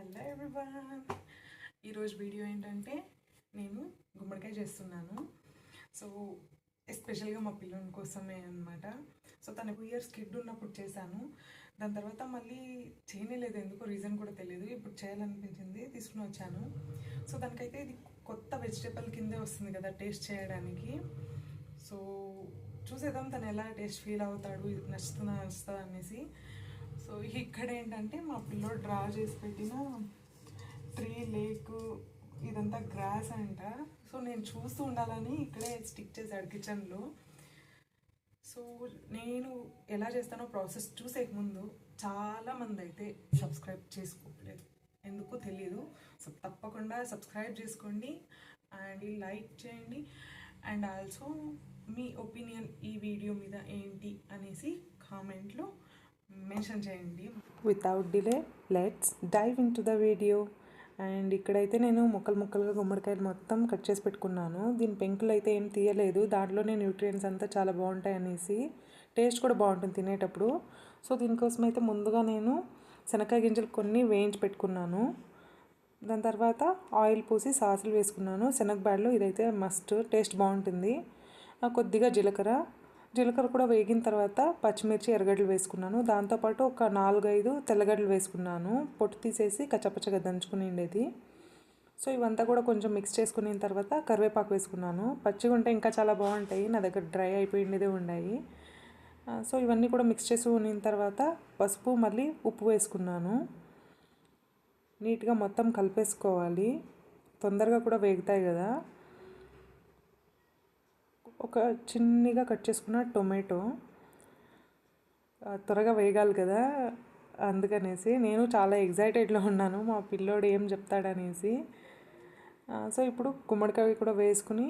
Hello everyone, ఈరోజు video ఏంటంటే నేను గుమ్మడికాయ చేస్తున్నాను. సో ఎస్పెషల్గా మా పిల్లల కోసమే అనమాట. సో తను 2 ఇయర్స్ కిడ్ ఉన్నప్పుడు చేశాను. దాని తర్వాత మళ్ళీ చేయలేదు, ఎందుకో రీజన్ కూడా తెలియదు. ఇప్పుడు చేయాలనిపించింది, తీసుకుని వచ్చాను. సో దానికైతే ఇది కొత్త వెజిటేబుల్ కిందే వస్తుంది కదా టేస్ట్ చేయడానికి. సో చూసేద్దాం తను ఎలా టేస్ట్ ఫీల్ అవుతాడు, నచ్చుతుందా అనేసి. సో ఇక్కడ ఏంటంటే మా పిల్లోడు డ్రా చేసి పెట్టిన ట్రీ లేక్ ఇదంతా గ్రాస్ అంట. సో నేను చూస్తూ ఉండాలని ఇక్కడే స్టిక్ చేశాడు కిచెన్లో. సో నేను ఎలా చేస్తానో ప్రాసెస్ చూసే ముందు చాలామంది అయితే సబ్స్క్రైబ్ చేసుకోలేదు, ఎందుకో తెలియదు. సో తప్పకుండా సబ్స్క్రైబ్ చేసుకోండి అండ్ లైక్ చేయండి. అండ్ ఆల్సో మీ ఒపీనియన్ ఈ వీడియో మీద ఏంటి అనేసి కామెంట్లో మెన్షన్ చేయండి. Without delay let's dive into the video. And ఇక్కడైతే నేను ముక్కలుగా గుమ్మడికాయలు మొత్తం కట్ చేసి పెట్టుకున్నాను. దీని పెంకులు అయితే ఏం తీయలేదు, దాంట్లోనే న్యూట్రియంట్స్ అంతా చాలా బాగుంటాయి అనేసి, టేస్ట్ కూడా బాగుంటుంది తినేటప్పుడు. సో దీనికోసం అయితే ముందుగా నేను శనక్కాయ గింజలు కొన్ని వేయించి పెట్టుకున్నాను. దాని తర్వాత ఆయిల్ పూసి సాసులు వేసుకున్నాను. శనగబాడలో ఇదైతే మస్ట్, టేస్ట్ బాగుంటుంది. కొద్దిగా జీలకర్ర కూడా వేగిన తర్వాత పచ్చిమిర్చి ఎర్రగడ్డలు వేసుకున్నాను. దాంతోపాటు ఒక 4-5 తెల్లగడ్డలు వేసుకున్నాను, పొట్టు తీసేసి కచ్చపచ్చగా దంచుకుని ఉండేది. సో ఇవంతా కూడా కొంచెం మిక్స్ చేసుకున్న తర్వాత కరివేపాకు వేసుకున్నాను. పచ్చిగా ఉంటే ఇంకా చాలా బాగుంటాయి, నా దగ్గర డ్రై అయిపోయిండేదే ఉన్నాయి. సో ఇవన్నీ కూడా మిక్స్ చేసుకున్న తర్వాత పసుపు మళ్ళీ ఉప్పు వేసుకున్నాను. నీట్గా మొత్తం కలిపేసుకోవాలి, తొందరగా కూడా వేగుతాయి కదా. ఒక చిన్నగా కట్ చేసుకున్న టొమాటో, త్వరగా వేగాలి కదా, అందుకనేసి నేను చాలా ఎగ్జైటెడ్లో ఉన్నాను మా పిల్లోడు ఏం చెప్తాడనేసి. సో ఇప్పుడు గుమ్మడికాయ కూడా వేసుకుని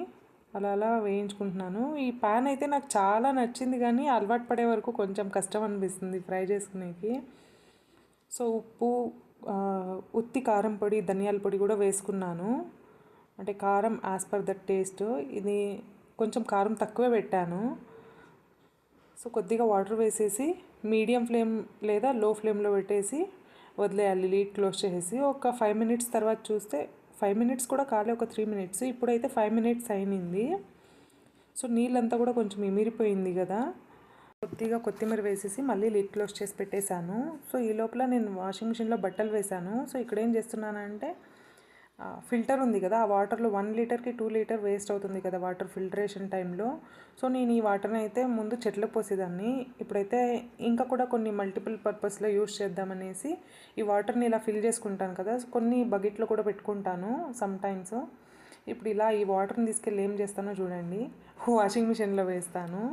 అలా వేయించుకుంటున్నాను. ఈ ప్యాన్ అయితే నాకు చాలా నచ్చింది, కానీ అలవాటు పడే వరకు కొంచెం కష్టం అనిపిస్తుంది ఫ్రై చేసుకునేకి. సో ఉప్పు, ఉత్తి కారం పొడి, ధనియాల పొడి కూడా వేసుకున్నాను. అంటే కారం యాజ్ పర్ ద టేస్ట్, ఇది కొంచెం కారం తక్కువే పెట్టాను. సో కొద్దిగా వాటర్ వేసేసి మీడియం ఫ్లేమ్ లేదా లో ఫ్లేమ్లో పెట్టేసి వదిలేయాలి, లీడ్ క్లోజ్ చేసేసి. ఒక 5 మినిట్స్ తర్వాత చూస్తే, 5 మినిట్స్ కూడా కాలే, ఒక 3 మినిట్స్. ఇప్పుడైతే 5 మినిట్స్ అయింది. సో నీళ్ళంతా కూడా కొంచెం ఇమిరిపోయింది కదా. కొద్దిగా కొత్తిమీర వేసేసి మళ్ళీ లిడ్ క్లోజ్ చేసి పెట్టేశాను. సో ఈ లోపల నేను వాషింగ్ మిషన్లో బట్టలు వేశాను. సో ఇక్కడ ఏం చేస్తున్నానంటే, ఫిల్టర్ ఉంది కదా, ఆ వాటర్లో 1 లీటర్కి 2 లీటర్ వేస్ట్ అవుతుంది కదా వాటర్ ఫిల్టరేషన్ టైంలో. సో నేను ఈ వాటర్ని అయితే ముందు చెట్లకు పోసేదాన్ని, ఇప్పుడైతే ఇంకా కూడా కొన్ని మల్టిపుల్ పర్పస్లో యూస్ చేద్దామనేసి ఈ వాటర్ని ఇలా ఫిల్ చేసుకుంటాను కదా. కొన్ని బకెట్లో కూడా పెట్టుకుంటాను సమ్ టైమ్స్. ఇప్పుడు ఇలా ఈ వాటర్ని తీసుకెళ్ళి ఏం చేస్తానో చూడండి, వాషింగ్ మిషన్లో వేస్తాను.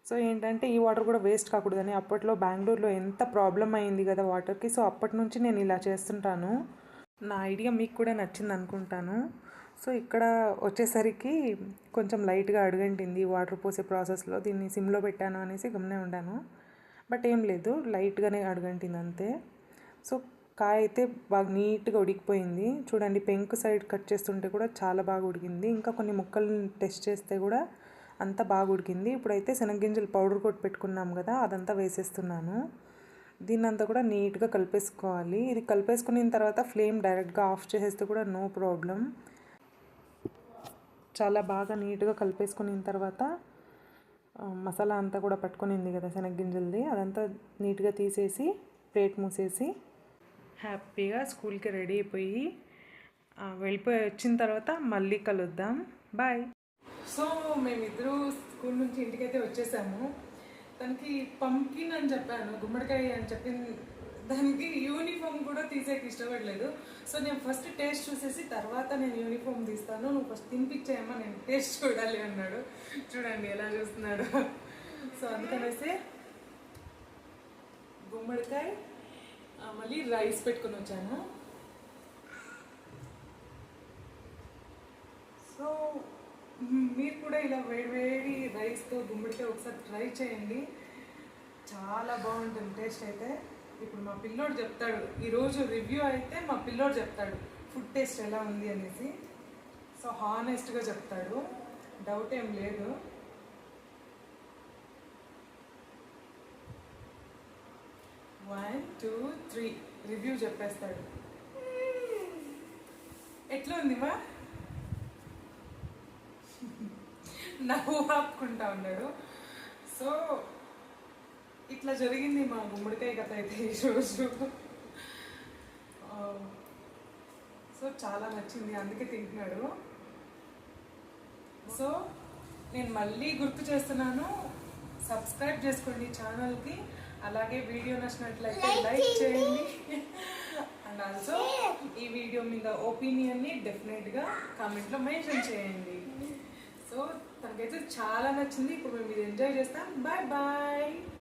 సో ఏంటంటే ఈ వాటర్ కూడా వేస్ట్ కాకూడదని, అప్పట్లో బెంగళూరులో ఎంత ప్రాబ్లం అయింది కదా వాటర్కి. సో అప్పటి నుంచి నేను ఇలా చేస్తుంటాను. నా ఐడియా మీకు కూడా నచ్చింది అనుకుంటాను. సో ఇక్కడ వచ్చేసరికి కొంచెం లైట్గా అడుగంటింది వాటర్ పోసే ప్రాసెస్లో. దీన్ని సిమ్లో పెట్టాను అనేసి గమనే ఉండాను, బట్ ఏం లేదు, లైట్గానే అడుగంటింది అంతే. సో కాయ అయితే బాగా నీట్గా ఉడికిపోయింది చూడండి. పెంకు సైడ్ కట్ చేస్తుంటే కూడా చాలా బాగా ఉడికింది. ఇంకా కొన్ని ముక్కలు టెస్ట్ చేస్తే కూడా అంతా బాగా ఉడికింది. ఇప్పుడైతే శనగగింజలు పౌడర్ కొట్టి పెట్టుకున్నాం కదా, అదంతా వేసేస్తున్నాను. దీన్నంతా కూడా నీట్గా కలిపేసుకోవాలి. ఇది కలిపేసుకున్న తర్వాత ఫ్లేమ్ డైరెక్ట్గా ఆఫ్ చేసేస్తే కూడా నో ప్రాబ్లం. చాలా బాగా నీట్గా కలిపేసుకున్న తర్వాత మసాలా అంతా కూడా పట్టుకునింది కదా శనగగింజలది, అదంతా నీట్గా తీసేసి ప్లేట్ మూసేసి హ్యాపీగా స్కూల్కి రెడీ అయిపోయి వెళ్ళిపోయి వచ్చిన తర్వాత మళ్ళీ కలుద్దాం. బాయ్. సో మేమిద్దరూ స్కూల్ నుంచి ఇంటికైతే వచ్చేసాము. తనకి పంకిన్ అని చెప్పాను, గుమ్మడికాయ అని చెప్పింది. దానికి యూనిఫామ్ కూడా తీసేకి ఇష్టపడలేదు. సో నేను ఫస్ట్ టేస్ట్ చూసేసి తర్వాత నేను యూనిఫామ్ తీస్తాను, నువ్వు ఫస్ట్ తినిపించేయమ్మా, నేను టేస్ట్ చూడాలి అన్నాడు. చూడండి ఎలా చూస్తున్నాడు. సో అందుకనేసి గుమ్మడికాయ మళ్ళీ రైస్ పెట్టుకుని వచ్చాను. సో మీరు కూడా ఇలా వేడి రైస్తో గుమ్మడికాయ ఒకసారి ట్రై చేయండి, చాలా బాగుంటుంది టేస్ట్ అయితే. ఇప్పుడు మా పిల్లోడు చెప్తాడు, ఈరోజు రివ్యూ అయితే మా పిల్లోడు చెప్తాడు ఫుడ్ టేస్ట్ ఎలా ఉంది అనేసి. సో హానెస్ట్గా చెప్తాడు, డౌట్ ఏం లేదు. 1 2 3 రివ్యూ చెప్పేస్తాడు. ఎట్లా ఉంది మా నవ్వు ఆపుకుంటా ఉన్నాడు. సో ఇట్లా జరిగింది మా గుమ్మడికాయ కథ అయితే ఈరోజు. సో చాలా నచ్చింది, అందుకే తింటున్నాడు. సో నేను మళ్ళీ గుర్తు చేస్తున్నాను, సబ్స్క్రైబ్ చేసుకోండి ఛానల్కి. అలాగే వీడియో నచ్చినట్లయితే లైక్ చేయండి. అండ్ ఆల్సో ఈ వీడియో మీద ఒపీనియన్ని డెఫినెట్గా కామెంట్లో మెన్షన్ చేయండి. సో తనకైతే చాలా నచ్చింది. ఇప్పుడు మేము ఇది ఎంజాయ్ చేస్తాం. Bye bye.